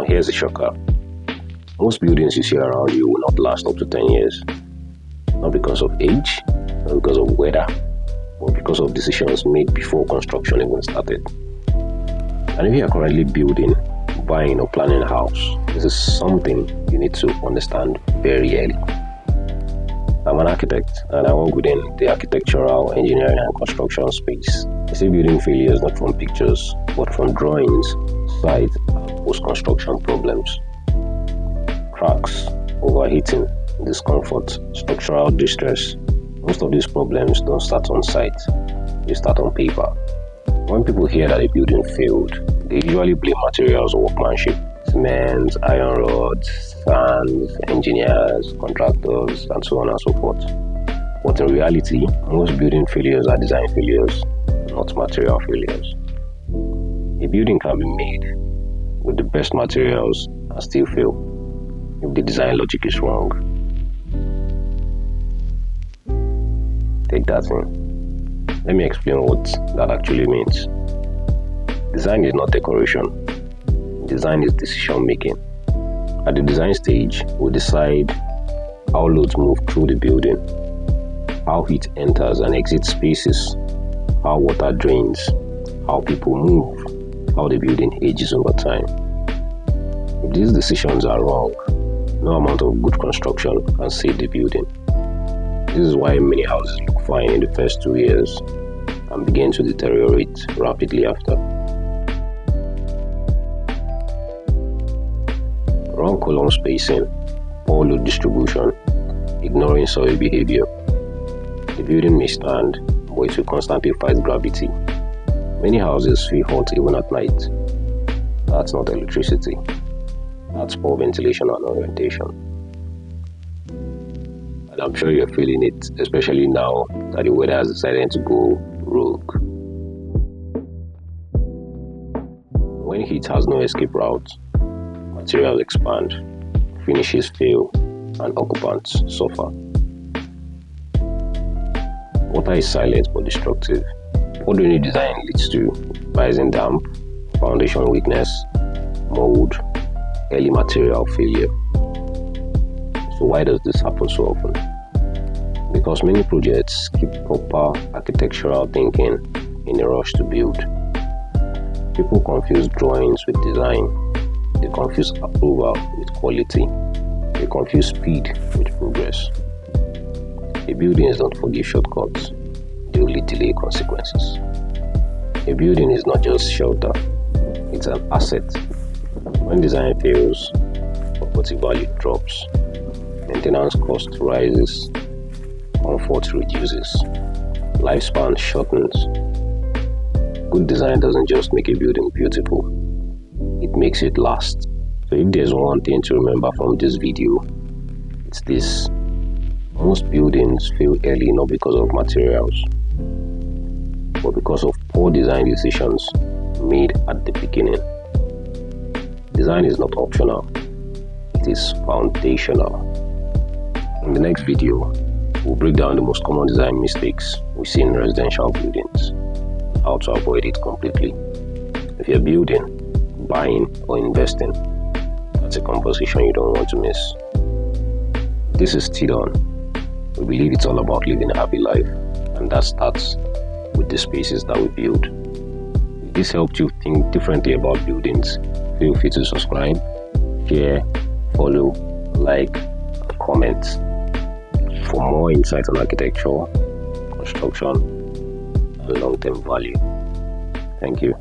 here's a shocker. Most buildings you see around you will not last up to 10 years. Not because of age, not because of weather, but because of decisions made before construction even started. And if you are currently building, buying or planning a house, this is something you need to understand very early. I'm an architect and I work within the architectural, engineering and construction space. I see building failures not from pictures, but from drawings, site and post-construction problems. Cracks, overheating, discomfort, structural distress. Most of these problems don't start on site, they start on paper. When people hear that a building failed, they usually blame materials or workmanship. Cement, iron rods, sand, engineers, contractors, and so on and so forth. But in reality, most building failures are design failures, not material failures. A building can be made with the best materials and still fail if the design logic is wrong. Take that in. Let me explain what that actually means. Design is not decoration. Design is decision making. At the design stage, we decide how loads move through the building, how heat enters and exits spaces, how water drains, how people move, how the building ages over time. If these decisions are wrong, no amount of good construction can save the building. This is why many houses look fine in the first 2 years and begin to deteriorate rapidly after. Wrong column spacing, poor load distribution, ignoring soil behavior. The building may stand, but it will constantly fight gravity. Many houses feel hot even at night. That's not electricity. That's poor ventilation and orientation. And I'm sure you're feeling it, especially now that the weather has decided to go rogue. When heat has no escape route, materials expand, finishes fail, and occupants suffer. Water is silent but destructive. Poor drainage design leads to rising damp, foundation weakness, mold, early material failure. So why does this happen so often? Because many projects skip proper architectural thinking in a rush to build. People confuse drawings with design. They confuse approval with quality. They confuse speed with progress. A building is not forgive shortcuts. They only delay consequences. A building is not just shelter. It's an asset. When design fails, property value drops. Maintenance cost rises. Comfort reduces. Lifespan shortens. Good design doesn't just make a building beautiful. It makes it last. So if there's one thing to remember from this video, it's this. Most buildings fail early not because of materials, but because of poor design decisions made at the beginning. Design is not optional, it is foundational. In the next video, we'll break down the most common design mistakes we see in residential buildings, how to avoid it completely. If you're building, buying or investing, that's a conversation you don't want to miss. This is Teedon. We believe it's all about living a happy life, and that starts with the spaces that we build. If this helped you think differently about buildings, feel free to subscribe, share, follow, like, and comment for more insight on architecture, construction, and long-term value. Thank you.